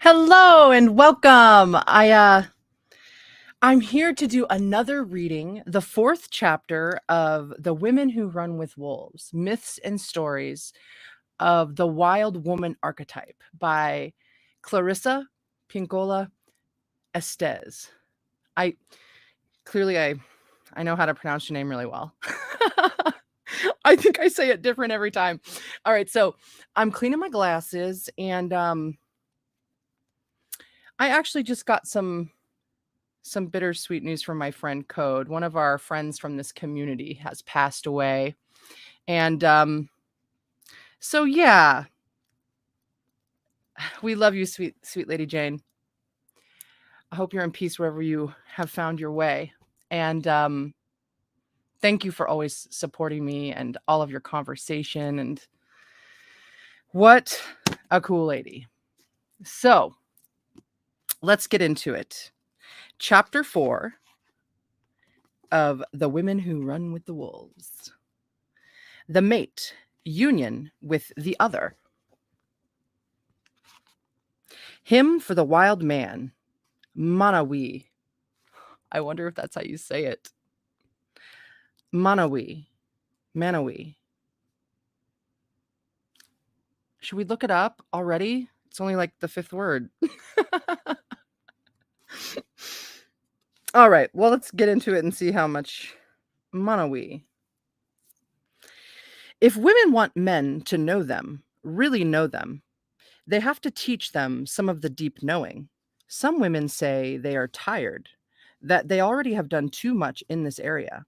Hello and welcome. I'm here to do another reading, the fourth chapter of The Women Who Run with Wolves: Myths and Stories of the Wild Woman Archetype by Clarissa Pinkola Estes. I clearly I know how to pronounce your name really well. I think I say it different every time. All right, so I'm cleaning my glasses and I actually just got some bittersweet news from my friend Code. One of our friends from this community has passed away. And so yeah, we love you, sweet Lady Jane. I hope you're in peace wherever you have found your way. And thank you for always supporting me and all of your conversation. And what a cool lady. So let's get into it. Chapter 4 of The Women Who Run with the Wolves. The mate, union with the other. Hymn for the wild man, Monowi. I wonder if that's how you say it. Monowi. Should we look it up already? It's only like the fifth word. All right, well, let's get into it and see how much Monowi. If women want men to know them, really know them, they have to teach them some of the deep knowing. Some women say they are tired, that they already have done too much in this area.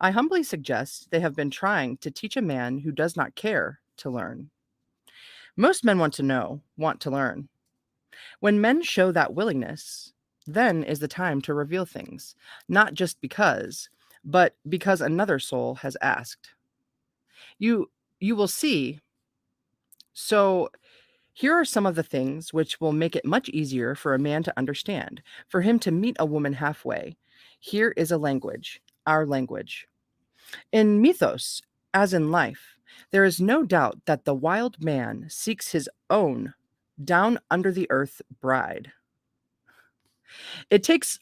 I humbly suggest they have been trying to teach a man who does not care to learn. Most men want to know, want to learn. When men show that willingness, then is the time to reveal things, not just because, but because another soul has asked. You will see. So here are some of the things which will make it much easier for a man to understand, for him to meet a woman halfway. Here is a language, our language. In Mythos, as in life, there is no doubt that the wild man seeks his own down under the earth bride. It takes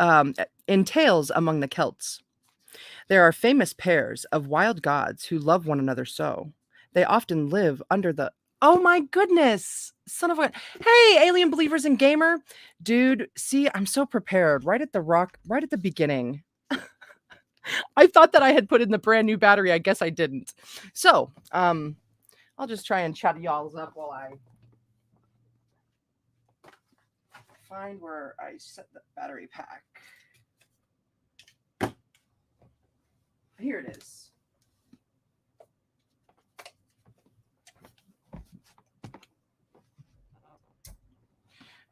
in tales among the Celts. There are famous pairs of wild gods who love one another so. They often live under the Oh my goodness. Son of a Hey, alien believers and gamer. Dude, see, I'm so prepared right at the beginning. I thought that I had put in the brand new battery. I guess I didn't. So, I'll just try and chat y'all up while I find where I set the battery pack. Here it is.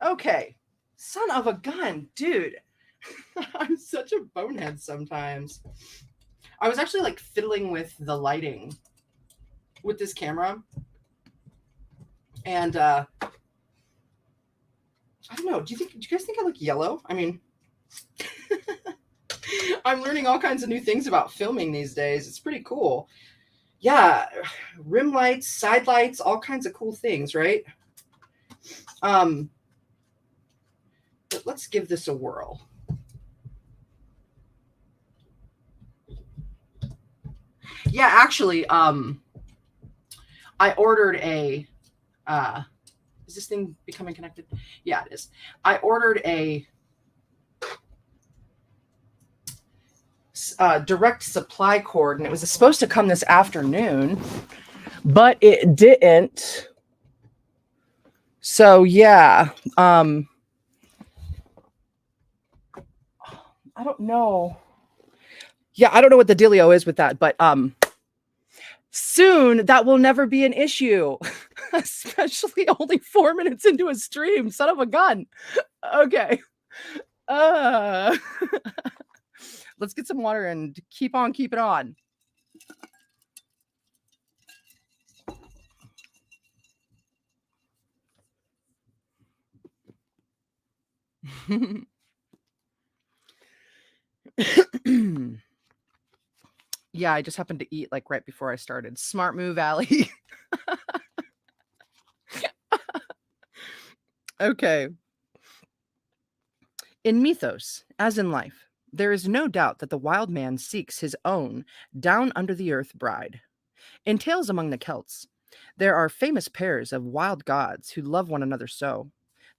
Okay. Son of a gun, dude. I'm such a bonehead sometimes. I was actually like fiddling with the lighting with this camera. And I don't know, do you guys think I look yellow? I mean, I'm learning all kinds of new things about filming these days. It's pretty cool. Yeah, rim lights, side lights, all kinds of cool things, right? But let's give this a whirl. Yeah, actually, I ordered a is this thing becoming connected? Yeah, it is. I ordered a direct supply cord, and it was supposed to come this afternoon, but it didn't. So yeah, I don't know. Yeah, I don't know what the dealio is with that, but soon that will never be an issue, especially only 4 minutes into a stream. Son of a gun. Okay. Let's get some water and keep on keeping on. Yeah, I just happened to eat like right before I started. Smart move, Allie. Okay. In Mythos, as in life, there is no doubt that the wild man seeks his own down under the earth bride. In tales among the Celts, there are famous pairs of wild gods who love one another so.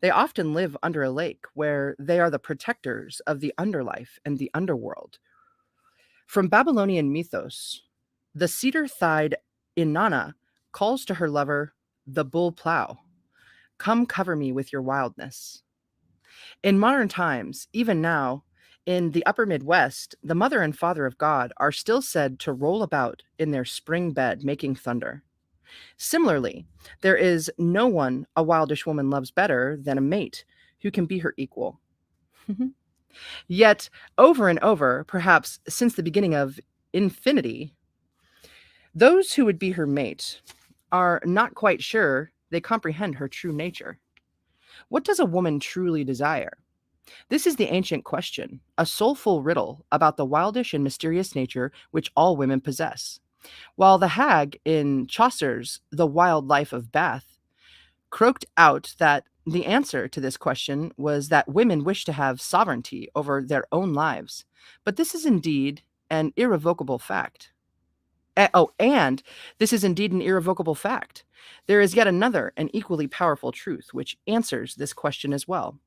They often live under a lake where they are the protectors of the underlife and the underworld. From Babylonian mythos, the cedar thighed Inanna calls to her lover, the bull plow, come cover me with your wildness. In modern times, even now, in the upper Midwest, the mother and father of God are still said to roll about in their spring bed making thunder. Similarly, there is no one a wildish woman loves better than a mate who can be her equal. Yet, over and over, perhaps since the beginning of infinity, those who would be her mate are not quite sure they comprehend her true nature. What does a woman truly desire? This is the ancient question, a soulful riddle about the wildish and mysterious nature which all women possess. While the hag in Chaucer's The Wild Life of Bath croaked out that the answer to this question was that women wish to have sovereignty over their own lives. But this is indeed an irrevocable fact. And this is indeed an irrevocable fact. There is yet another and equally powerful truth which answers this question as well.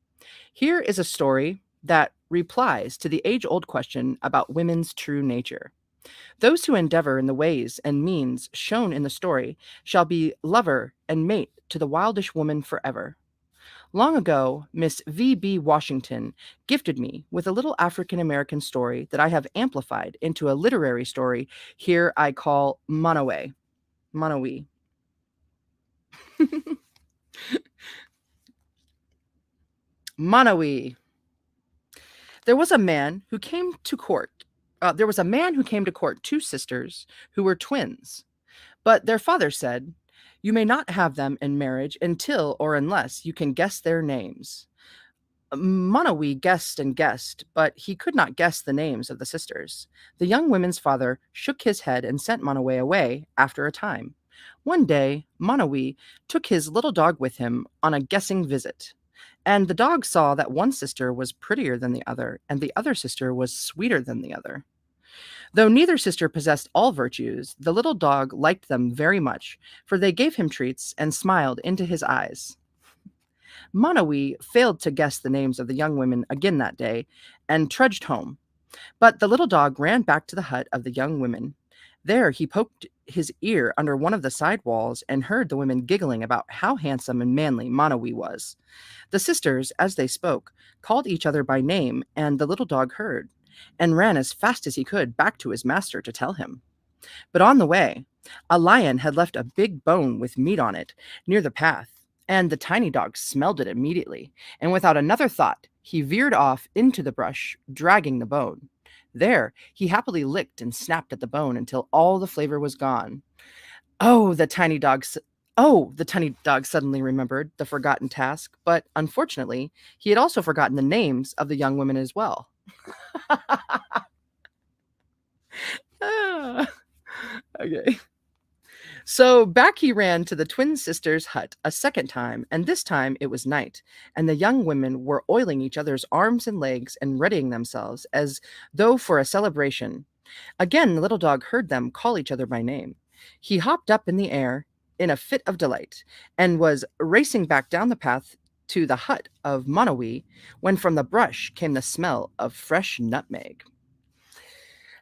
Here is a story that replies to the age old question about women's true nature. Those who endeavor in the ways and means shown in the story shall be lover and mate to the wildish woman forever. Long ago, Miss V.B. Washington gifted me with a little African American story that I have amplified into a literary story here I call Monowi. Monowi. Monowi. There was a man who came to court. There was a man who came to court two sisters who were twins. But their father said, "You may not have them in marriage until or unless you can guess their names." Monowi guessed and guessed, but he could not guess the names of the sisters. The young women's father shook his head and sent Monowi away after a time. One day, Monowi took his little dog with him on a guessing visit. And the dog saw that one sister was prettier than the other, and the other sister was sweeter than the other. Though neither sister possessed all virtues, the little dog liked them very much, for they gave him treats and smiled into his eyes. Monowi failed to guess the names of the young women again that day and trudged home. But the little dog ran back to the hut of the young women. There he poked his ear under one of the side walls and heard the women giggling about how handsome and manly Monowi was. The sisters, as they spoke, called each other by name, and the little dog heard, and ran as fast as he could back to his master to tell him. But on the way, a lion had left a big bone with meat on it near the path, and the tiny dog smelled it immediately, and without another thought, he veered off into the brush, dragging the bone. There, he happily licked and snapped at the bone until all the flavor was gone. Oh, the tiny dog the tiny dog suddenly remembered the forgotten task, but unfortunately, he had also forgotten the names of the young women as well. Ah, okay. So back he ran to the twin sisters' hut a second time, and this time it was night, and the young women were oiling each other's arms and legs and readying themselves as though for a celebration. Again, the little dog heard them call each other by name. He hopped up in the air in a fit of delight and was racing back down the path to the hut of Monowi when from the brush came the smell of fresh nutmeg.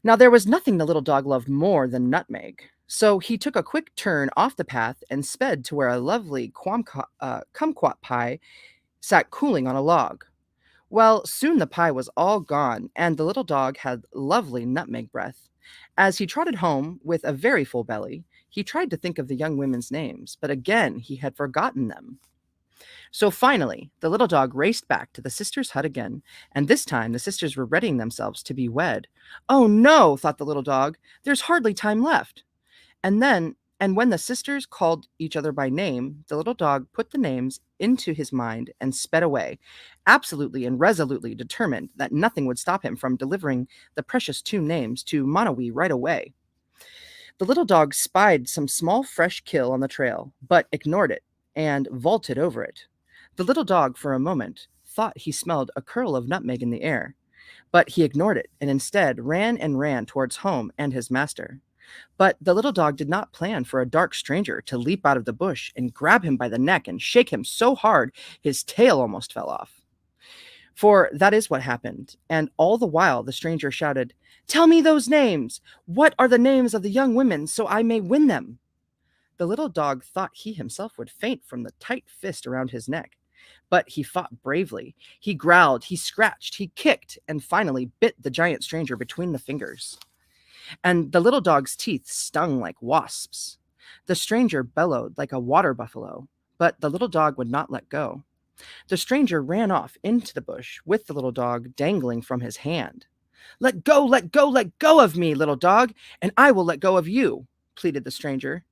Now, there was nothing the little dog loved more than nutmeg, so he took a quick turn off the path and sped to where a lovely kumquat pie sat cooling on a log. Well, soon the pie was all gone, and the little dog had lovely nutmeg breath. As he trotted home with a very full belly, he tried to think of the young women's names, but again he had forgotten them. So finally, the little dog raced back to the sisters' hut again, and this time the sisters were readying themselves to be wed. "Oh no," thought the little dog, "there's hardly time left." And when the sisters called each other by name, the little dog put the names into his mind and sped away, absolutely and resolutely determined that nothing would stop him from delivering the precious two names to Monowi right away. The little dog spied some small fresh kill on the trail, but ignored it and vaulted over it. The little dog, for a moment, thought he smelled a curl of nutmeg in the air, but he ignored it and instead ran and ran towards home and his master. But the little dog did not plan for a dark stranger to leap out of the bush and grab him by the neck and shake him so hard his tail almost fell off. For that is what happened, and all the while the stranger shouted, "Tell me those names! What are the names of the young women so I may win them?" The little dog thought he himself would faint from the tight fist around his neck. But he fought bravely. He growled, he scratched, he kicked, and finally bit the giant stranger between the fingers. And the little dog's teeth stung like wasps. The stranger bellowed like a water buffalo, but the little dog would not let go. The stranger ran off into the bush with the little dog dangling from his hand. "Let go, let go, let go of me, little dog, and I will let go of you," pleaded the stranger.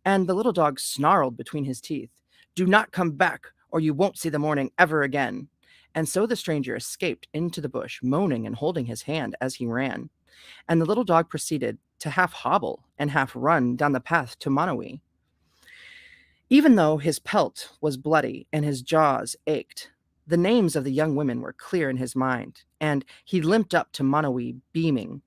And the little dog snarled between his teeth, "Do not come back, or you won't see the morning ever again." And so the stranger escaped into the bush, moaning and holding his hand as he ran. And the little dog proceeded to half hobble and half run down the path to Monowi. Even though his pelt was bloody and his jaws ached, the names of the young women were clear in his mind, and he limped up to Monowi, beaming.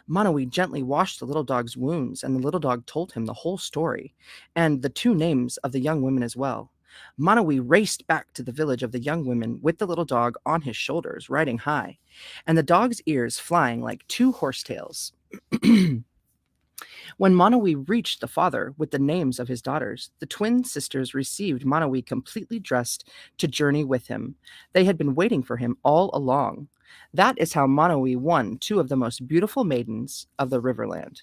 Monowi gently washed the little dog's wounds, and the little dog told him the whole story, and the two names of the young women as well. Monowi raced back to the village of the young women with the little dog on his shoulders, riding high, and the dog's ears flying like two horsetails. When Monowi reached the father with the names of his daughters, the twin sisters received Monowi completely dressed to journey with him. They had been waiting for him all along. That is how Monowi won two of the most beautiful maidens of the Riverland.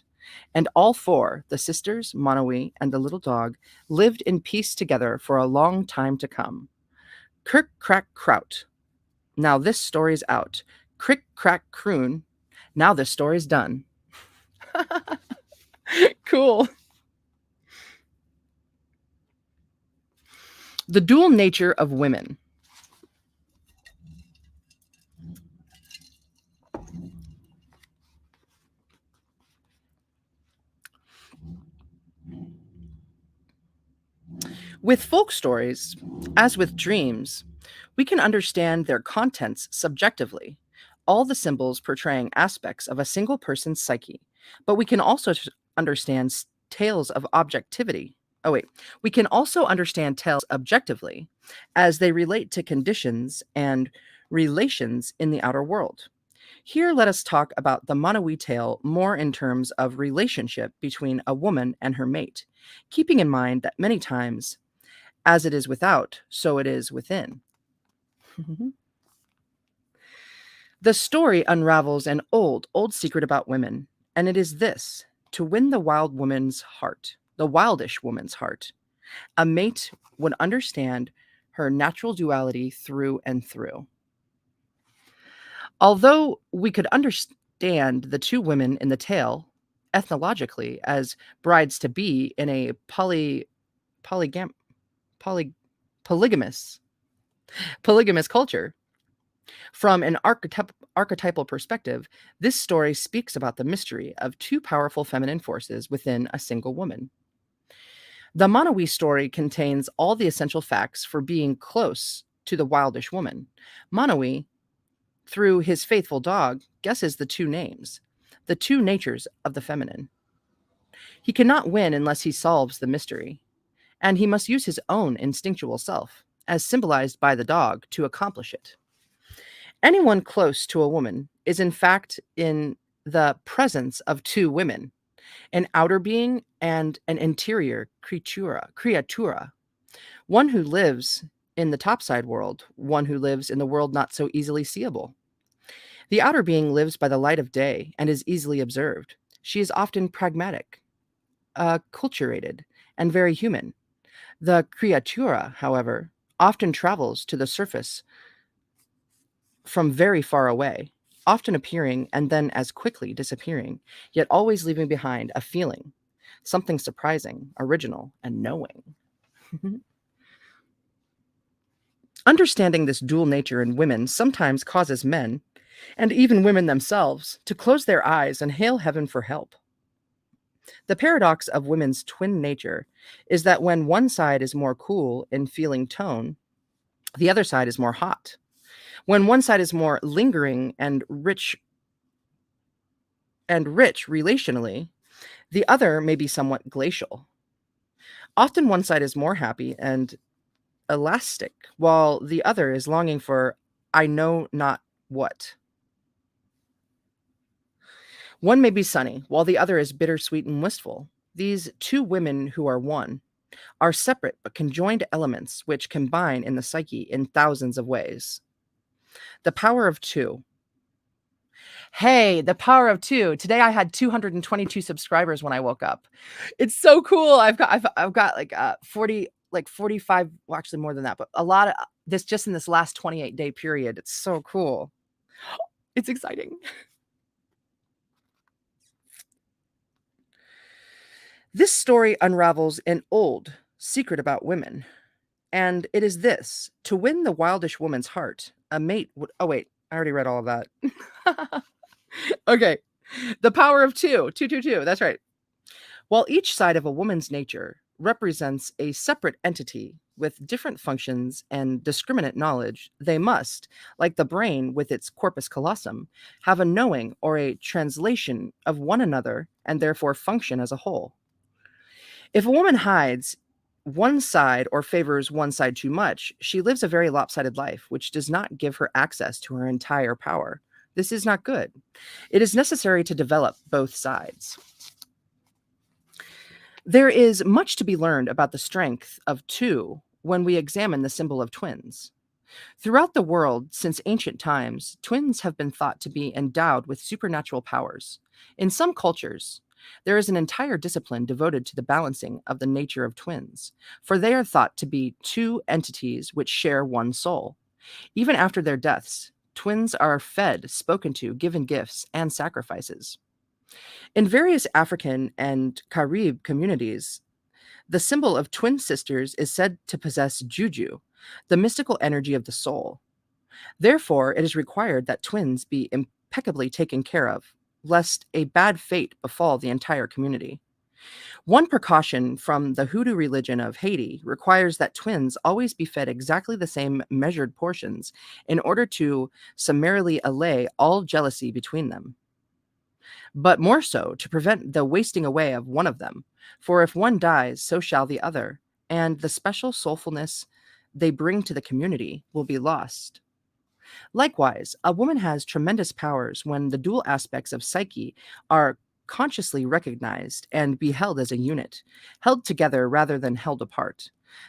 And all four, the sisters, Monowi, and the little dog, lived in peace together for a long time to come. Kirk, crack, kraut. Now this story's out. Crick, crack, croon. Now this story's done. Cool. The dual nature of women. With folk stories, as with dreams, we can understand their contents subjectively, all the symbols portraying aspects of a single person's psyche, but we can also understand tales of objectivity. We can also understand tales objectively as they relate to conditions and relations in the outer world. Here, let us talk about the Monowi tale more in terms of relationship between a woman and her mate, keeping in mind that many times, as it is without, so it is within. The story unravels an old, old secret about women, and it is this: to win the wild woman's heart, the wildish woman's heart, a mate would understand her natural duality through and through. Although we could understand the two women in the tale ethnologically as brides to be in a polygamous culture, from an archetypal perspective, this story speaks about the mystery of two powerful feminine forces within a single woman. The Monowi story contains all the essential facts for being close to the wildish woman. Monowi, through his faithful dog, guesses the two names, the two natures of the feminine. He cannot win unless he solves the mystery, and he must use his own instinctual self, as symbolized by the dog, to accomplish it. Anyone close to a woman is in fact in the presence of two women, an outer being and an interior creatura, one who lives in the topside world, one who lives in the world not so easily seeable. The outer being lives by the light of day and is easily observed. She is often pragmatic, culturated, and very human. The creatura, however, often travels to the surface from very far away, often appearing and then as quickly disappearing, yet always leaving behind a feeling, something surprising, original, and knowing. Understanding this dual nature in women sometimes causes men, and even women themselves, to close their eyes and hail heaven for help. The paradox of women's twin nature is that when one side is more cool in feeling tone, The other side is more hot. When one side is more lingering and rich relationally, the other may be somewhat glacial. Often one side is more happy and elastic, while the other is longing for I know not what. One may be sunny, while the other is bittersweet and wistful. These two women who are one are separate but conjoined elements which combine in the psyche in thousands of ways. The power of two. Hey, the power of two. Today I had 222 subscribers when I woke up. It's so cool. I've got like 40, like 45, well, actually more than that, but a lot of this just in this last 28-day period. It's so cool. It's exciting. This story unravels an old secret about women, and it is this: to win the wildish woman's heart, a mate would. Oh, wait, I already read all of that. Okay. The power of two. Two, two, two. That's right. While each side of a woman's nature represents a separate entity with different functions and discriminate knowledge, they must, like the brain with its corpus callosum, have a knowing or a translation of one another and therefore function as a whole. If a woman hides one side or favors one side too much, she lives a very lopsided life, which does not give her access to her entire power. This is not good. It is necessary to develop both sides. There is much to be learned about the strength of two when we examine the symbol of twins. Throughout the world, since ancient times, twins have been thought to be endowed with supernatural powers. In some cultures, there is an entire discipline devoted to the balancing of the nature of twins, for they are thought to be two entities which share one soul. Even after their deaths, twins are fed, spoken to, given gifts, and sacrifices. In various African and Carib communities, the symbol of twin sisters is said to possess juju, the mystical energy of the soul. Therefore, it is required that twins be impeccably taken care of, lest a bad fate befall the entire community. One precaution from the Hoodoo religion of Haiti requires that twins always be fed exactly the same measured portions in order to summarily allay all jealousy between them, but more so to prevent the wasting away of one of them. For if one dies, so shall the other, and the special soulfulness they bring to the community will be lost. Likewise, a woman has tremendous powers when the dual aspects of psyche are consciously recognized and beheld as a unit, held together rather than held apart.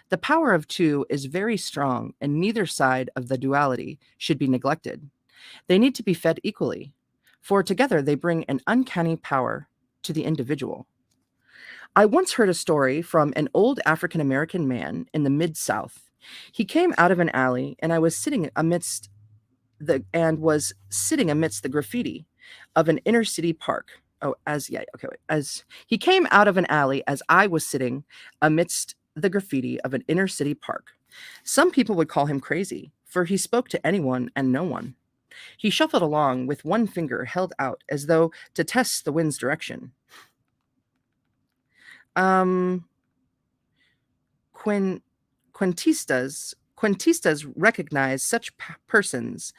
The power of two is very strong, and neither side of the duality should be neglected. They need to be fed equally, for together they bring an uncanny power to the individual. I once heard a story from an old African American man in the Mid-South. He came out of an alley, and was sitting amidst the graffiti of an inner city park. As he came out of an alley as I was sitting amidst the graffiti of an inner city park. Some people would call him crazy, for he spoke to anyone and no one. He shuffled along with one finger held out as though to test the wind's direction. Um, Quentistas recognize such persons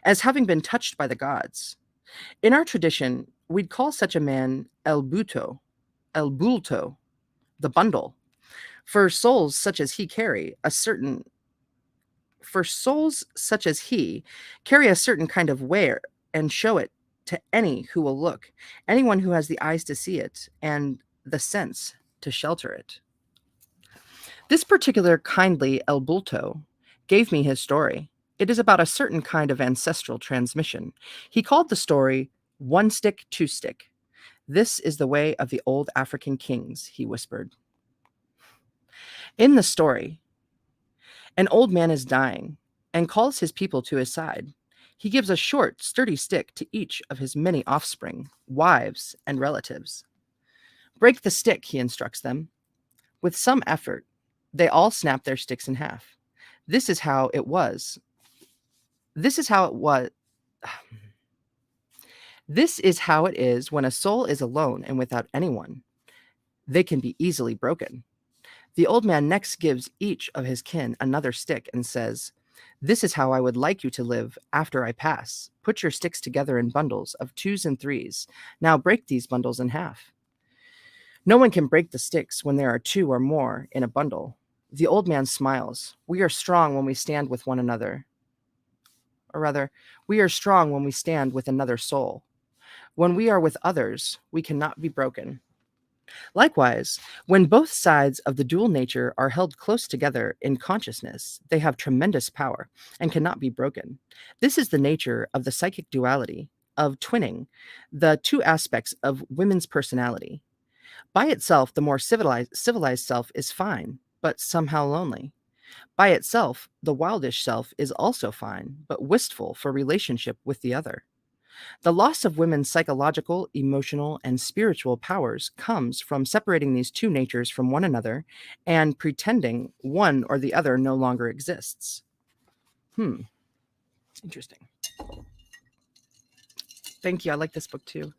as having been touched by the gods. In our tradition, we'd call such a man el bulto, the bundle. For souls such as he carry a certain kind of wear and show it to any who will look, anyone who has the eyes to see it and the sense to shelter it. This particular kindly El Bulto gave me his story. It is about a certain kind of ancestral transmission. He called the story One Stick, Two Stick. This is the way of the old African kings, he whispered. In the story, an old man is dying and calls his people to his side. He gives a short, sturdy stick to each of his many offspring, wives, and relatives. Break the stick, he instructs them. With some effort, they all snap their sticks in half. This is how it was. This is how it is when a soul is alone and without anyone. They can be easily broken. The old man next gives each of his kin another stick and says, This is how I would like you to live after I pass. Put your sticks together in bundles of 2s and 3s. Now break these bundles in half. No one can break the sticks when there are 2 or more in a bundle. The old man smiles. We are strong when we stand with one another. Or rather, we are strong when we stand with another soul. When we are with others, we cannot be broken. Likewise, when both sides of the dual nature are held close together in consciousness, they have tremendous power and cannot be broken. This is the nature of the psychic duality, of twinning, the two aspects of women's personality. By itself, the more civilized self is fine, but somehow lonely. By itself, the wildish self is also fine, but wistful for relationship with the other. The loss of women's psychological, emotional, and spiritual powers comes from separating these two natures from one another and pretending one or the other no longer exists. Interesting. Thank you. I like this book too.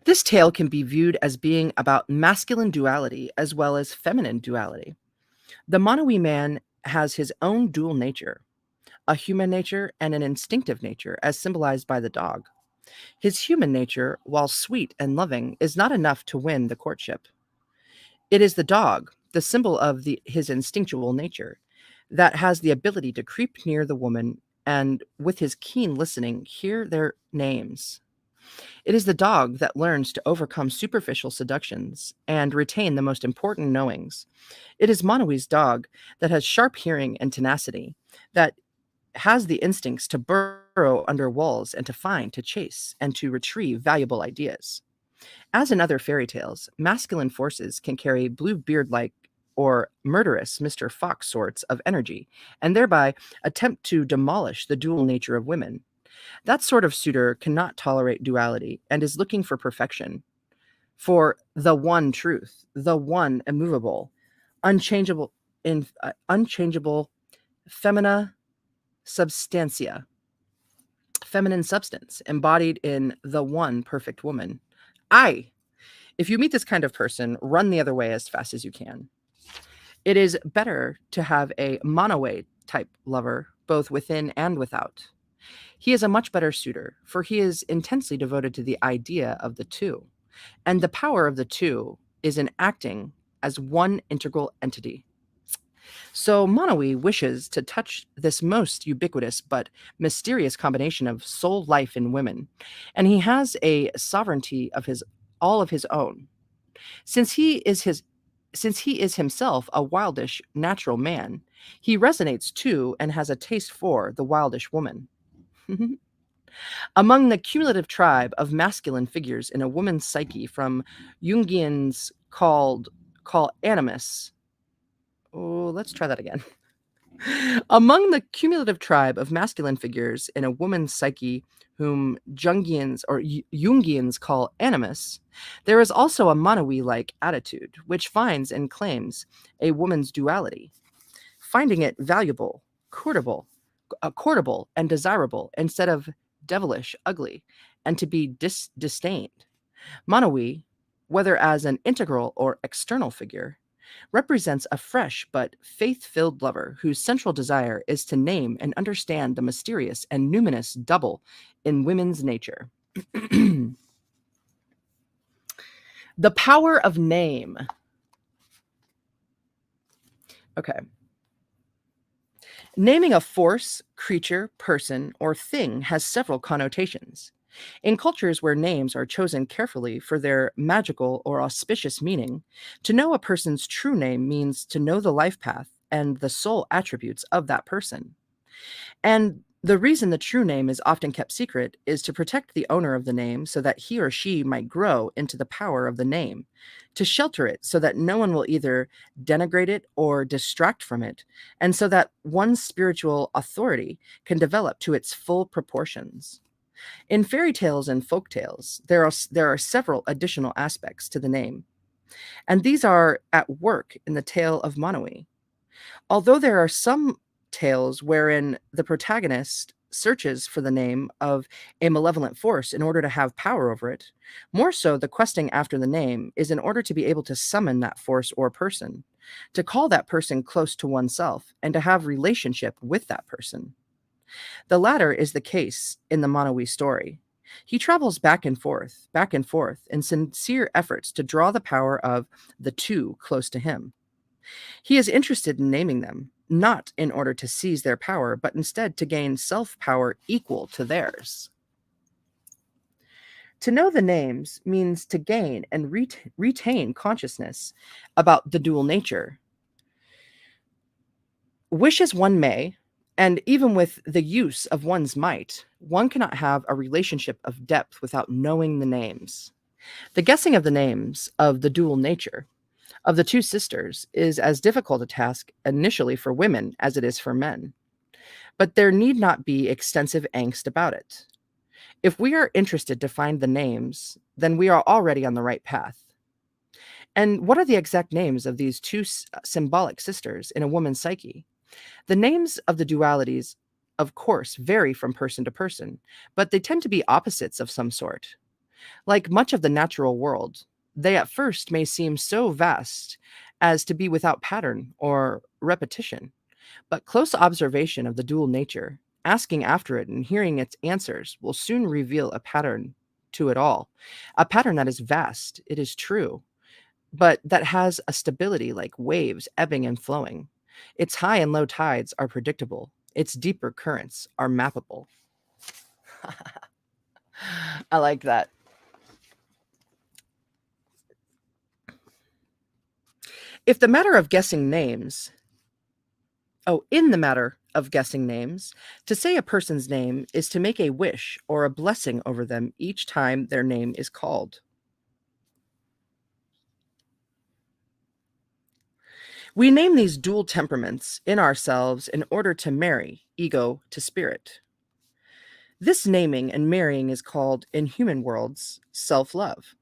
This tale can be viewed as being about masculine duality as well as feminine duality. The Monowi man has his own dual nature, a human nature and an instinctive nature, as symbolized by the dog. His human nature, while sweet and loving, is not enough to win the courtship. It is the dog, the symbol of his instinctual nature, that has the ability to creep near the woman and, with his keen listening, hear their names. It is the dog that learns to overcome superficial seductions and retain the most important knowings. It is Monowi's dog that has sharp hearing and tenacity, that has the instincts to burrow under walls and to find, to chase, and to retrieve valuable ideas. As in other fairy tales, masculine forces can carry Bluebeard-like or murderous Mr. Fox sorts of energy, and thereby attempt to demolish the dual nature of women. That sort of suitor cannot tolerate duality and is looking for perfection, for the one truth, the one immovable, unchangeable, unchangeable femina substantia, feminine substance embodied in the one perfect woman. If you meet this kind of person, run the other way as fast as you can. It is better to have a Monowi type lover, both within and without. He is a much better suitor, for he is intensely devoted to the idea of the two, and the power of the two is in acting as one integral entity. So Monowi wishes to touch this most ubiquitous but mysterious combination of soul life in women, and he has a sovereignty of all of his own. Since he is himself a wildish natural man, he resonates to and has a taste for the wildish woman. Among the cumulative tribe of masculine figures in a woman's psyche from Jungians call animus. Oh, let's try that again. Among the cumulative tribe of masculine figures in a woman's psyche whom Jungians call animus, there is also a Monowi-like attitude, which finds and claims a woman's duality, finding it valuable, courtable, and desirable instead of devilish, ugly, and to be disdained. Monowi, whether as an integral or external figure, represents a fresh but faith-filled lover whose central desire is to name and understand the mysterious and numinous double in women's nature. The power of name. Okay. Naming a force, creature, person, or thing has several connotations. In cultures where names are chosen carefully for their magical or auspicious meaning, to know a person's true name means to know the life path and the soul attributes of that person. And the reason the true name is often kept secret is to protect the owner of the name so that he or she might grow into the power of the name, to shelter it so that no one will either denigrate it or distract from it, and so that one's spiritual authority can develop to its full proportions. In fairy tales and folk tales, there are several additional aspects to the name, and these are at work in the tale of Monowi. Although there are some tales wherein the protagonist searches for the name of a malevolent force in order to have power over it. More so, the questing after the name is in order to be able to summon that force or person, to call that person close to oneself, and to have relationship with that person. The latter is the case in the Monowi story. He travels back and forth, in sincere efforts to draw the power of the two close to him. He is interested in naming them, not in order to seize their power, but instead to gain self power equal to theirs. To know the names means to gain and retain consciousness about the dual nature. Wish as one may, and even with the use of one's might, one cannot have a relationship of depth without knowing the names. The guessing of the names of the dual nature of the two sisters is as difficult a task initially for women as it is for men, but there need not be extensive angst about it. If we are interested to find the names, then we are already on the right path. And what are the exact names of these two symbolic sisters in a woman's psyche? The names of the dualities, of course, vary from person to person, but they tend to be opposites of some sort. Like much of the natural world, they at first may seem so vast as to be without pattern or repetition, but close observation of the dual nature, asking after it and hearing its answers, will soon reveal a pattern to it all. A pattern that is vast, it is true, but that has a stability like waves ebbing and flowing. Its high and low tides are predictable, its deeper currents are mappable. I like that. If the matter of guessing names, in the matter of guessing names, to say a person's name is to make a wish or a blessing over them each time their name is called. We name these dual temperaments in ourselves in order to marry ego to spirit. This naming and marrying is called, in human worlds, self love.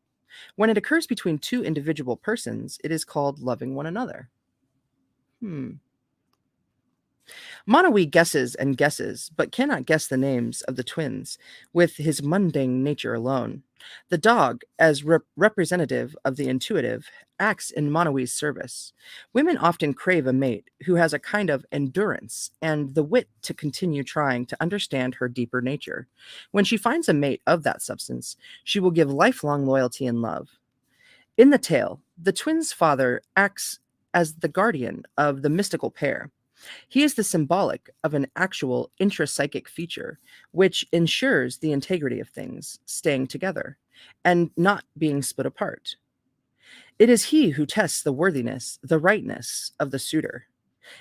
When it occurs between two individual persons, it is called loving one another. Monowi guesses and guesses, but cannot guess the names of the twins with his mundane nature alone. The dog, as representative of the intuitive, acts in Monowi's service. Women often crave a mate who has a kind of endurance and the wit to continue trying to understand her deeper nature. When she finds a mate of that substance, she will give lifelong loyalty and love. In the tale, the twins' father acts as the guardian of the mystical pair. He is the symbolic of an actual intrapsychic feature, which ensures the integrity of things staying together and not being split apart. It is he who tests the worthiness, the rightness of the suitor.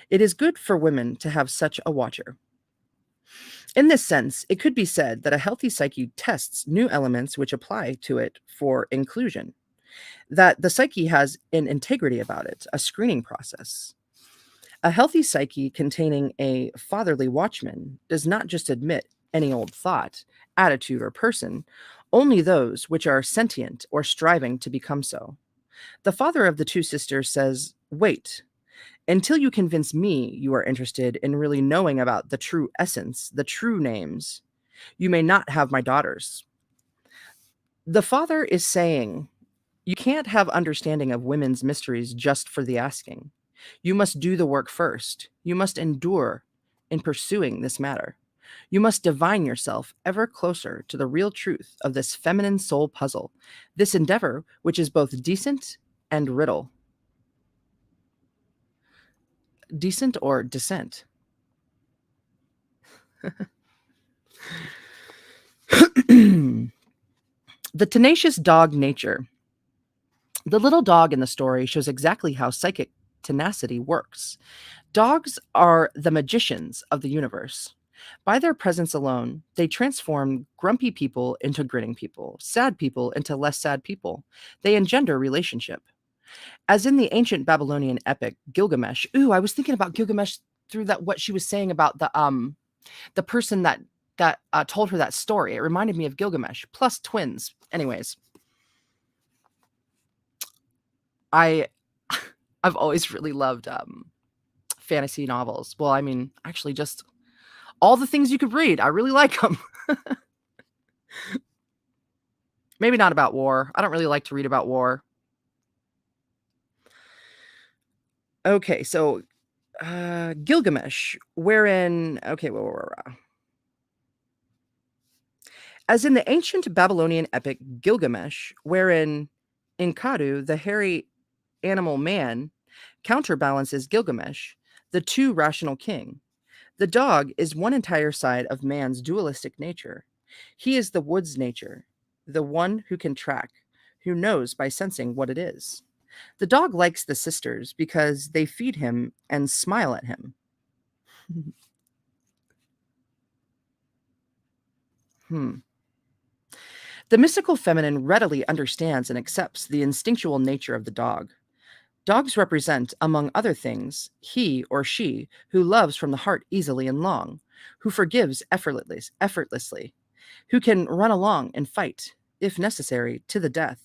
It is good for women to have such a watcher. In this sense, it could be said that a healthy psyche tests new elements which apply to it for inclusion, that the psyche has an integrity about it, a screening process. A healthy psyche containing a fatherly watchman does not just admit any old thought, attitude, or person, only those which are sentient or striving to become so. The father of the two sisters says, "Wait, until you convince me you are interested in really knowing about the true essence, the true names, you may not have my daughters." The father is saying, you can't have understanding of women's mysteries just for the asking. You must do the work first. You must endure in pursuing this matter. You must divine yourself ever closer to the real truth of this feminine soul puzzle, this endeavor which is both decent and riddle. Decent or descent? The Tenacious Dog Nature. The little dog in the story shows exactly how psychic tenacity works. Dogs are the magicians of the universe. By their presence alone, they transform grumpy people into grinning people, sad people into less sad people. They engender relationship. As in the ancient Babylonian epic Gilgamesh. Ooh, I was thinking about Gilgamesh through that what she was saying about the person that told her that story. It reminded me of Gilgamesh plus twins. Anyways, I I've always really loved fantasy novels. Well, I mean, actually just all the things you could read. I really like them. Maybe not about war. I don't really like to read about war. Okay, so Gilgamesh, wherein as in the ancient Babylonian epic Gilgamesh, wherein Enkidu, the hairy animal man, counterbalances Gilgamesh, the two rational king. The dog is one entire side of man's dualistic nature. He is the wood's nature, the one who can track, who knows by sensing what it is. The dog likes the sisters because they feed him and smile at him. Hmm. The mystical feminine readily understands and accepts the instinctual nature of the dog. Dogs represent, among other things, he or she who loves from the heart easily and long, who forgives effortlessly, who can run along and fight, if necessary, to the death.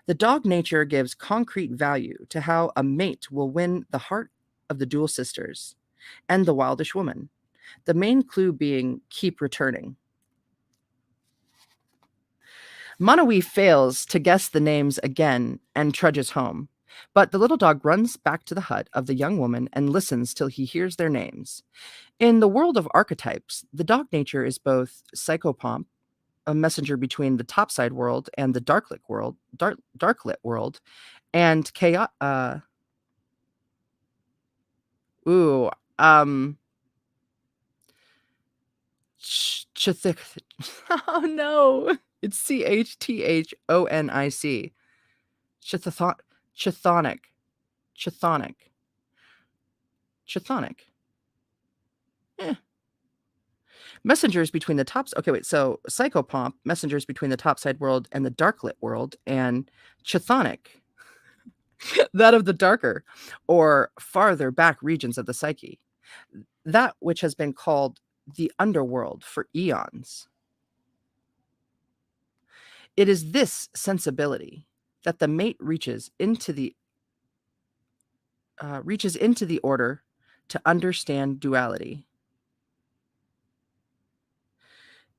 The dog nature gives concrete value to how a mate will win the heart of the dual sisters and the wildish woman, the main clue being keep returning. Monowi fails to guess the names again and trudges home, but the little dog runs back to the hut of the young woman and listens till he hears their names. In the world of archetypes, the dog nature is both psychopomp, a messenger between the topside world and the darklit world, and chaos. Ooh, um, Chthonic. Oh no, it's Chthonic. Chthonic. Chthonic. Chthonic. Eh. Messengers between the tops. Okay, wait. So psychopomp, messengers between the topside world and the darklit world, and chthonic, that of the darker or farther back regions of the psyche, that which has been called the underworld for eons. It is this sensibility that the mate reaches into the order to understand duality.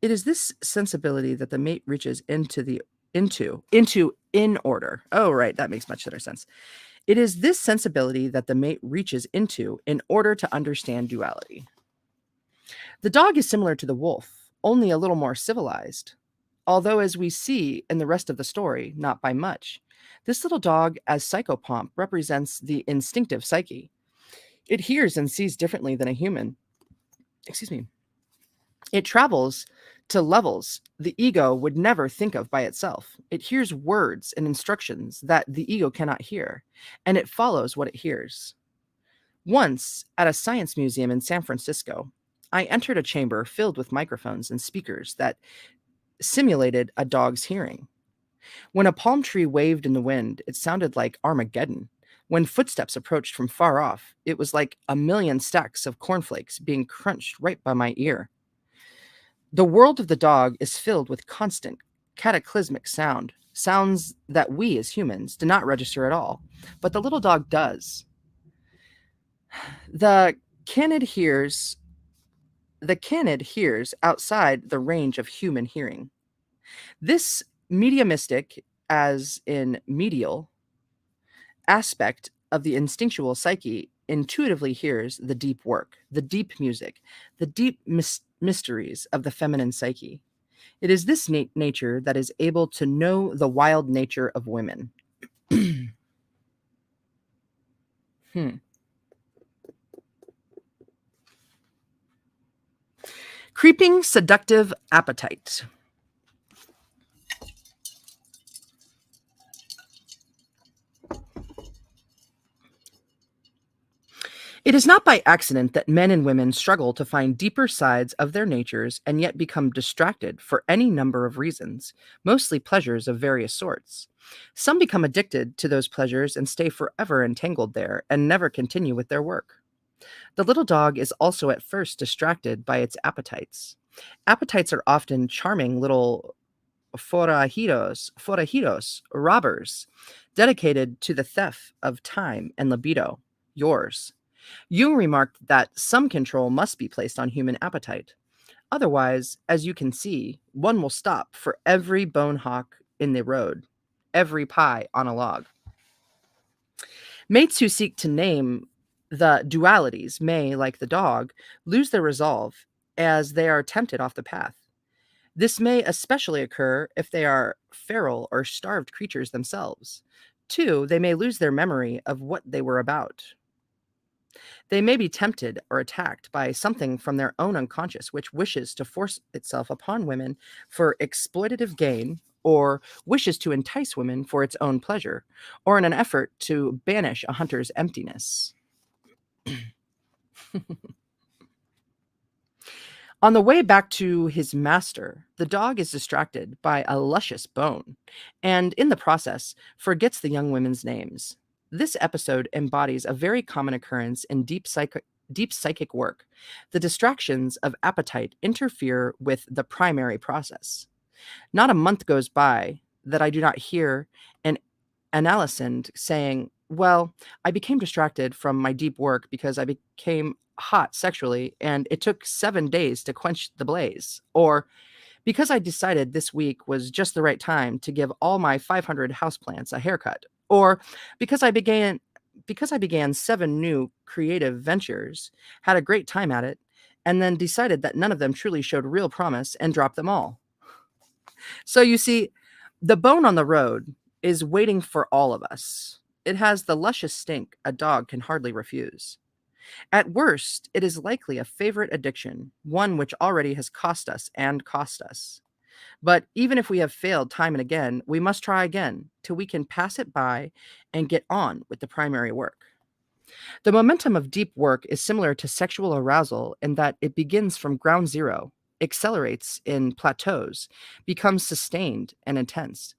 It is this sensibility that the mate reaches into in order. Oh, right, that makes much better sense. It is this sensibility that the mate reaches into in order to understand duality. The dog is similar to the wolf, only a little more civilized. Although, as we see in the rest of the story, not by much. This little dog, as psychopomp, represents the instinctive psyche. It hears and sees differently than a human. Excuse me. It travels to levels the ego would never think of by itself. It hears words and instructions that the ego cannot hear, and it follows what it hears. Once, at a science museum in San Francisco, I entered a chamber filled with microphones and speakers that simulated a dog's hearing. When a palm tree waved in the wind, it sounded like Armageddon. When footsteps approached from far off, it was like a million stacks of cornflakes being crunched right by my ear. The world of the dog is filled with constant, cataclysmic sounds that we as humans do not register at all, but the little dog does. The canid hears outside the range of human hearing. This mediumistic, as in medial, aspect of the instinctual psyche intuitively hears the deep work, the deep music, the deep mysteries of the feminine psyche. It is this nature that is able to know the wild nature of women. Creeping seductive appetite. It is not by accident that men and women struggle to find deeper sides of their natures and yet become distracted for any number of reasons, mostly pleasures of various sorts. Some become addicted to those pleasures and stay forever entangled there and never continue with their work. The little dog is also at first distracted by its appetites. Appetites are often charming little forajidos, robbers, dedicated to the theft of time and libido, yours. Jung remarked that some control must be placed on human appetite. Otherwise, as you can see, one will stop for every bone hawk in the road, every pie on a log. Mates who seek to name the dualities may, like the dog, lose their resolve as they are tempted off the path. This may especially occur if they are feral or starved creatures themselves. Two, they may lose their memory of what they were about. They may be tempted or attacked by something from their own unconscious, which wishes to force itself upon women for exploitative gain, or wishes to entice women for its own pleasure, or in an effort to banish a hunter's emptiness. On the way back to his master, the dog is distracted by a luscious bone, and in the process, forgets the young women's names. This episode embodies a very common occurrence in deep psychic work. The distractions of appetite interfere with the primary process. Not a month goes by that I do not hear an Analysand saying, "Well, I became distracted from my deep work because I became hot sexually and it took 7 days to quench the blaze." Or, "Because I decided this week was just the right time to give all my 500 houseplants a haircut." Or, "Because I began 7 new creative ventures, had a great time at it, and then decided that none of them truly showed real promise and dropped them all." So you see, the bone on the road is waiting for all of us. It has the luscious stink a dog can hardly refuse. At worst, it is likely a favorite addiction, one which already has cost us and cost us. But even if we have failed time and again, we must try again till we can pass it by and get on with the primary work. The momentum of deep work is similar to sexual arousal in that it begins from ground zero, accelerates in plateaus, becomes sustained and intense.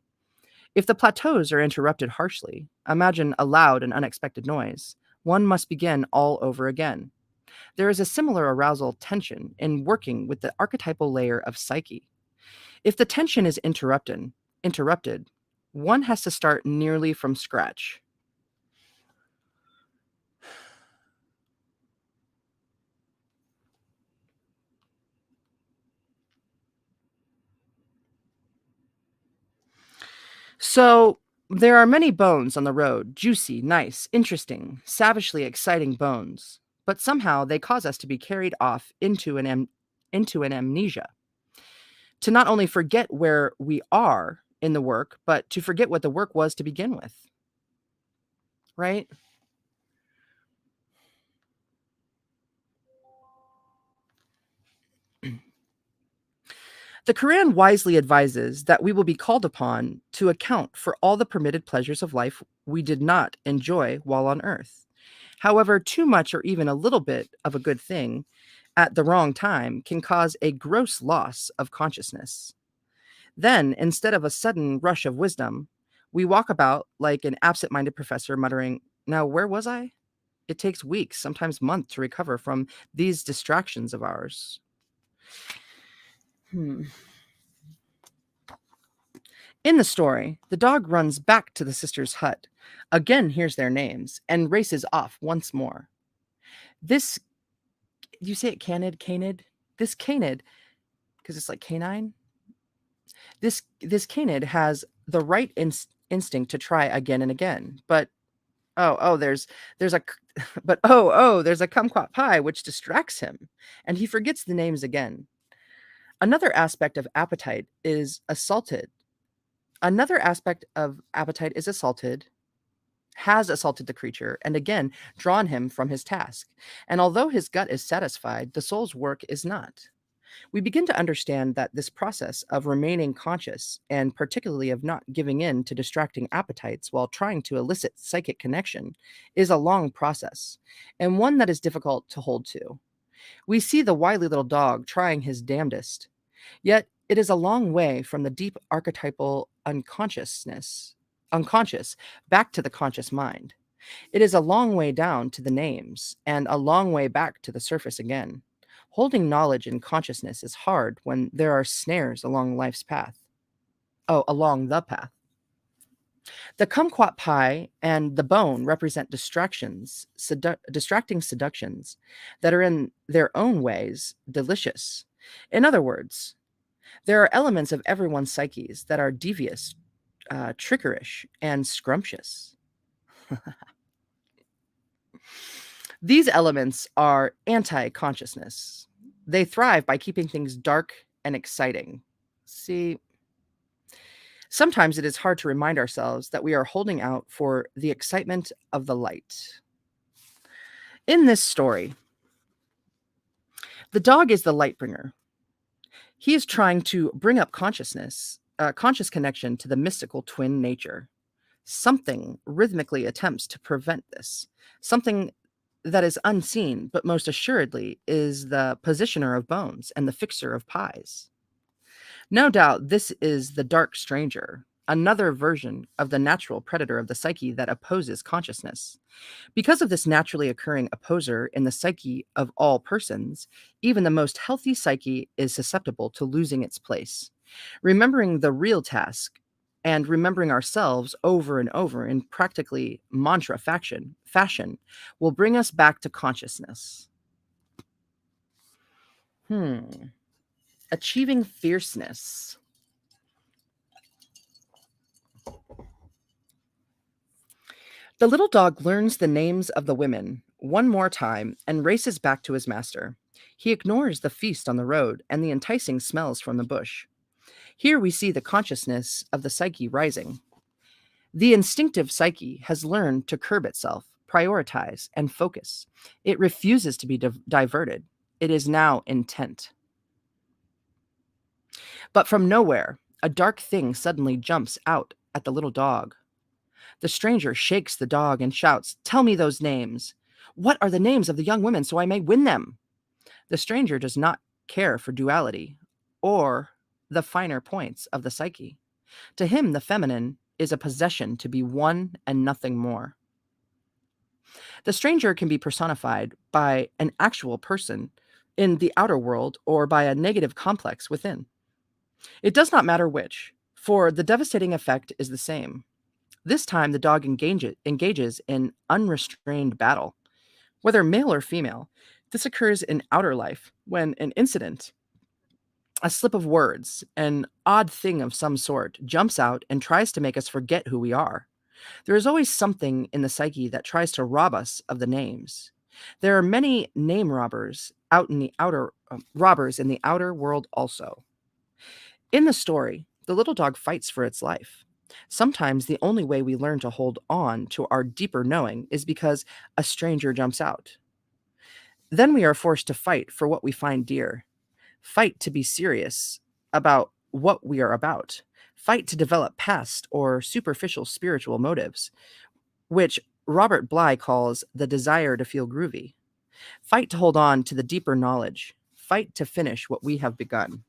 If the plateaus are interrupted harshly, imagine a loud and unexpected noise, one must begin all over again. There is a similar arousal tension in working with the archetypal layer of psyche. If the tension is interrupted, one has to start nearly from scratch. So, there are many bones on the road, juicy, nice, interesting, savagely exciting bones, but somehow they cause us to be carried off into an amnesia, to not only forget where we are in the work, but to forget what the work was to begin with, right? The Quran wisely advises that we will be called upon to account for all the permitted pleasures of life we did not enjoy while on earth. However, too much or even a little bit of a good thing at the wrong time can cause a gross loss of consciousness. Then, instead of a sudden rush of wisdom, we walk about like an absent minded professor muttering, "Now, where was I?" It takes weeks, sometimes months, to recover from these distractions of ours. Hmm. In the story, the dog runs back to the sisters' hut, again hears their names, and races off once more. This, you say it canid? This canid, because it's like canine, this canid has the right instinct to try again and again, but there's a there's a kumquat pie which distracts him, and he forgets the names again. Another aspect of appetite is assaulted. Another aspect of appetite is assaulted, has assaulted the creature, and again drawn him from his task. And although his gut is satisfied, the soul's work is not. We begin to understand that this process of remaining conscious, and particularly of not giving in to distracting appetites while trying to elicit psychic connection, is a long process, and one that is difficult to hold to. We see the wily little dog trying his damnedest, yet it is a long way from the deep archetypal unconscious, back to the conscious mind. It is a long way down to the names, and a long way back to the surface again. Holding knowledge and consciousness is hard when there are snares along life's path. Oh, along the path. The kumquat pie and the bone represent distracting seductions that are in their own ways delicious, In other words, there are elements of everyone's psyches that are devious, trickerish, and scrumptious. These elements are anti consciousness. They thrive by keeping things dark and exciting. See, sometimes it is hard to remind ourselves that we are holding out for the excitement of the light. In this story, the dog is the light bringer. He is trying to bring up conscious connection to the mystical twin nature. Something rhythmically attempts to prevent this. Something that is unseen, but most assuredly is the positioner of bones and the fixer of pies. No doubt this is the dark stranger, another version of the natural predator of the psyche that opposes consciousness. Because of this naturally occurring opposer in the psyche of all persons, even the most healthy psyche is susceptible to losing its place. Remembering the real task and remembering ourselves over and over in practically mantra fashion will bring us back to consciousness. Achieving fierceness. The little dog learns the names of the women one more time and races back to his master. He ignores the feast on the road and the enticing smells from the bush. Here we see the consciousness of the psyche rising. The instinctive psyche has learned to curb itself, prioritize, and focus. It refuses to be diverted. It is now intent. But from nowhere, a dark thing suddenly jumps out at the little dog. The stranger shakes the dog and shouts, "Tell me those names. What are the names of the young women so I may win them?" The stranger does not care for duality or the finer points of the psyche. To him, the feminine is a possession to be won and nothing more. The stranger can be personified by an actual person in the outer world or by a negative complex within. It does not matter which, for the devastating effect is the same. This time, the dog engages in unrestrained battle. Whether male or female, this occurs in outer life when an incident, a slip of words, an odd thing of some sort, jumps out and tries to make us forget who we are. There is always something in the psyche that tries to rob us of the names. There are many name robbers out in the outer robbers in the outer world also. In the story, the little dog fights for its life. Sometimes the only way we learn to hold on to our deeper knowing is because a stranger jumps out. Then we are forced to fight for what we find dear. Fight to be serious about what we are about. Fight to develop past or superficial spiritual motives, which Robert Bly calls the desire to feel groovy. Fight to hold on to the deeper knowledge. Fight to finish what we have begun.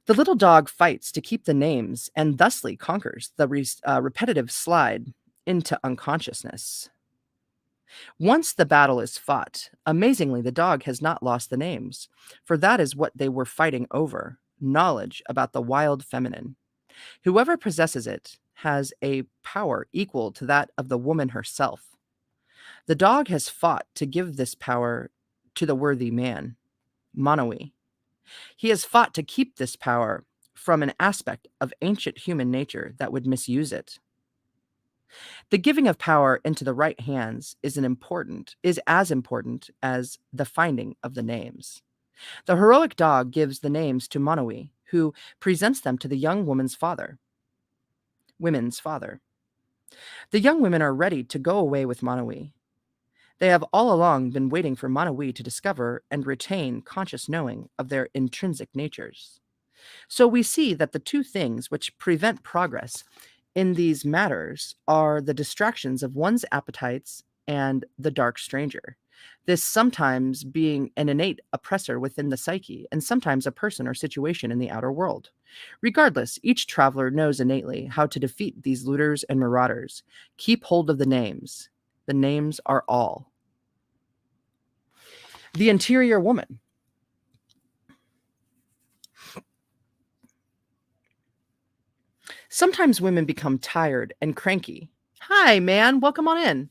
The little dog fights to keep the names and thusly conquers the repetitive slide into unconsciousness. Once the battle is fought, amazingly, the dog has not lost the names, for that is what they were fighting over: knowledge about the wild feminine. Whoever possesses it has a power equal to that of the woman herself. The dog has fought to give this power to the worthy man, Monowi. He has fought to keep this power from an aspect of ancient human nature that would misuse it. The giving of power into the right hands is as important as the finding of the names. The heroic dog gives the names to Monowi, who presents them to the young women's father. The young women are ready to go away with Monowi. They have all along been waiting for Monowi to discover and retain conscious knowing of their intrinsic natures. So we see that the two things which prevent progress in these matters are the distractions of one's appetites and the dark stranger. This sometimes being an innate oppressor within the psyche, and sometimes a person or situation in the outer world. Regardless, each traveler knows innately how to defeat these looters and marauders. Keep hold of the names. The names are all. The interior woman. Sometimes women become tired and cranky. Hi, man. Welcome on in.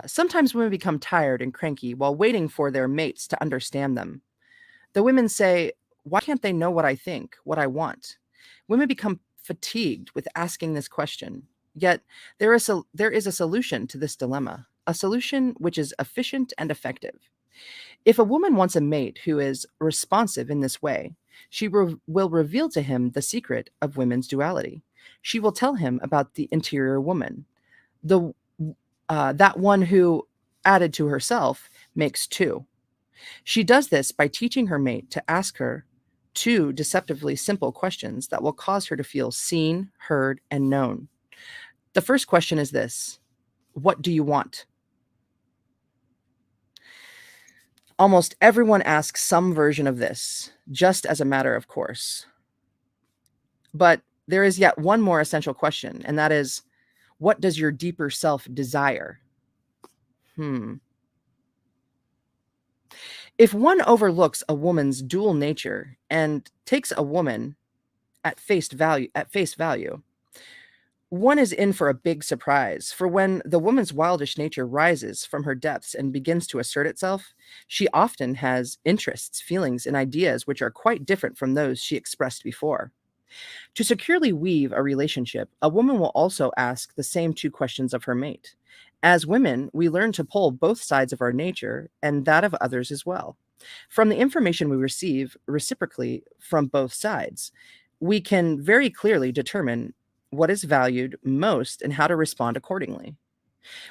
Sometimes women become tired and cranky while waiting for their mates to understand them. The women say, "Why can't they know what I think, what I want?" Women become fatigued with asking this question. Yet there is a solution to this dilemma, a solution which is efficient and effective. If a woman wants a mate who is responsive in this way, will reveal to him the secret of women's duality. She will tell him about the interior woman, the that one who, added to herself, makes two. She does this by teaching her mate to ask her two deceptively simple questions that will cause her to feel seen, heard, and known. The first question is this: what do you want? Almost everyone asks some version of this, just as a matter of course. But there is yet one more essential question, and that is, what does your deeper self desire? If one overlooks a woman's dual nature and takes a woman at face value, one is in for a big surprise. For when the woman's wildish nature rises from her depths and begins to assert itself, she often has interests, feelings, and ideas which are quite different from those she expressed before. To securely weave a relationship, a woman will also ask the same two questions of her mate. As women, we learn to pull both sides of our nature and that of others as well. From the information we receive reciprocally from both sides, we can very clearly determine what is valued most and how to respond accordingly.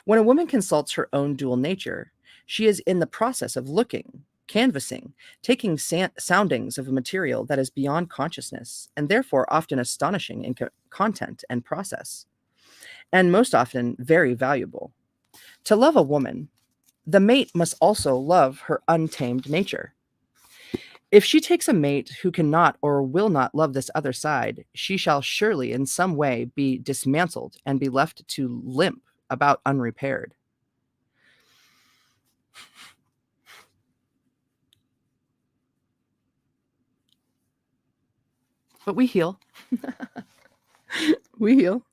When a woman consults her own dual nature, she is in the process of looking, canvassing, taking soundings of a material that is beyond consciousness and therefore often astonishing in content and process, and most often very valuable. To love a woman, the mate must also love her untamed nature. If she takes a mate who cannot or will not love this other side, she shall surely in some way be dismantled and be left to limp about unrepaired. But we heal. We heal.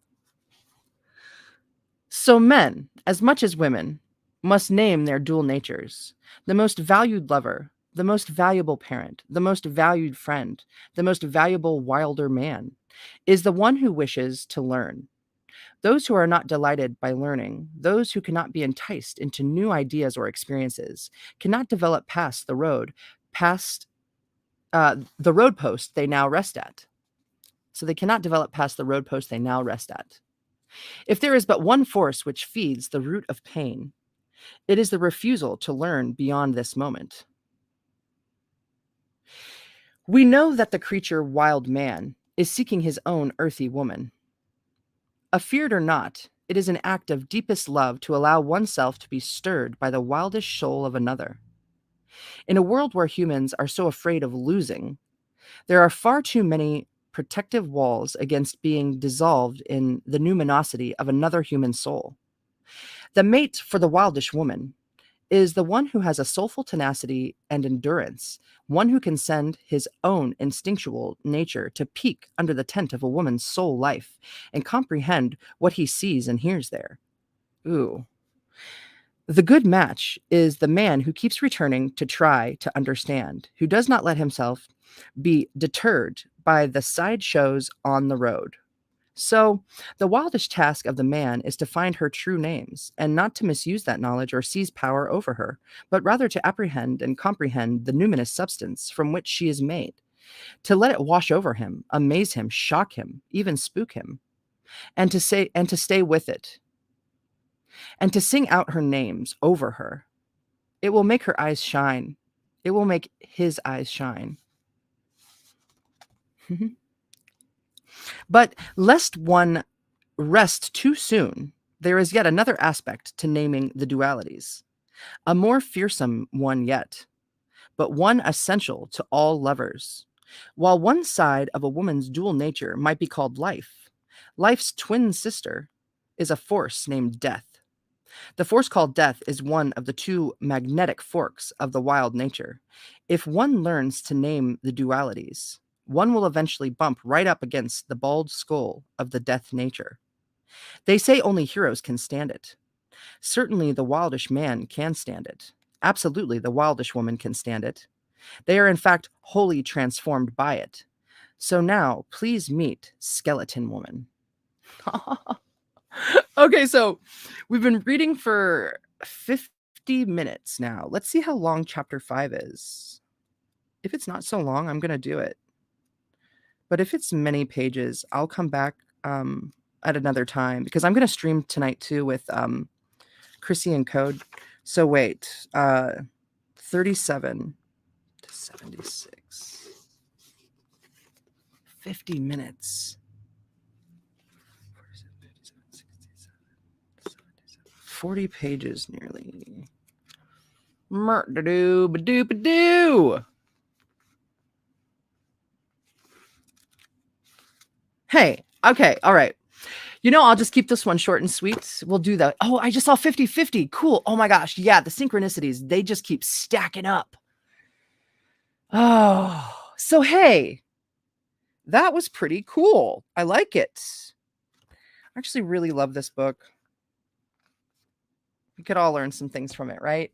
So men, as much as women, must name their dual natures. The most valued lover, the most valuable parent, the most valued friend, the most valuable wilder man is the one who wishes to learn. Those who are not delighted by learning, those who cannot be enticed into new ideas or experiences, cannot develop past the road post they now rest at. So they cannot develop past the road post they now rest at. If there is but one force which feeds the root of pain, it is the refusal to learn beyond this moment. We know that the creature wild man is seeking his own earthy woman. Afeared or not, it is an act of deepest love to allow oneself to be stirred by the wildish soul of another. In a world where humans are so afraid of losing, there are far too many protective walls against being dissolved in the numinosity of another human soul. The mate for the wildish woman is the one who has a soulful tenacity and endurance, one who can send his own instinctual nature to peek under the tent of a woman's soul life and comprehend what he sees and hears there. Ooh. The good match is the man who keeps returning to try to understand, who does not let himself be deterred by the sideshows on the road. So, the wildish task of the man is to find her true names, and not to misuse that knowledge or seize power over her, but rather to apprehend and comprehend the numinous substance from which she is made, to let it wash over him, amaze him, shock him, even spook him, and to stay with it, and to sing out her names over her. It will make her eyes shine. It will make his eyes shine. But lest one rest too soon, there is yet another aspect to naming the dualities, a more fearsome one yet, but one essential to all lovers. While one side of a woman's dual nature might be called life, life's twin sister is a force named death. The force called death is one of the two magnetic forks of the wild nature. If one learns to name the dualities, one will eventually bump right up against the bald skull of the death nature. They say only heroes can stand it. Certainly the wildish man can stand it. Absolutely, the wildish woman can stand it. They are in fact wholly transformed by it. So now, please meet Skeleton Woman. Okay, so we've been reading for 50 minutes now. Let's see how long chapter 5 is. If it's not so long, I'm going to do it. But if it's many pages, I'll come back at another time because I'm going to stream tonight too with Chrissy and Code. So wait, 37 to 76. 50 minutes. 40 pages nearly. Mer-da-doo-ba-doo-ba-doo. Hey, okay, all right. You know, I'll just keep this one short and sweet. We'll do that. Oh, I just saw 50-50. Cool. Oh my gosh. Yeah, the synchronicities, they just keep stacking up. Oh, so hey, that was pretty cool. I like it. I actually really love this book. We could all learn some things from it, right?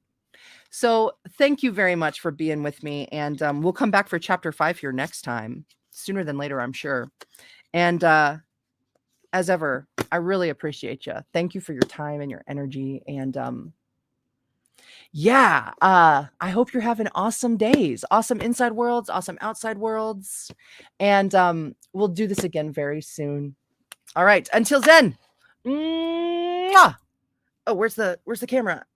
So thank you very much for being with me. And we'll come back for chapter 5 here next time, sooner than later, I'm sure. And as ever, I really appreciate you. Thank you for your time and your energy. And yeah, I hope you're having awesome days, awesome inside worlds, awesome outside worlds. And we'll do this again very soon. All right. Until then. Mwah! Oh, where's the camera?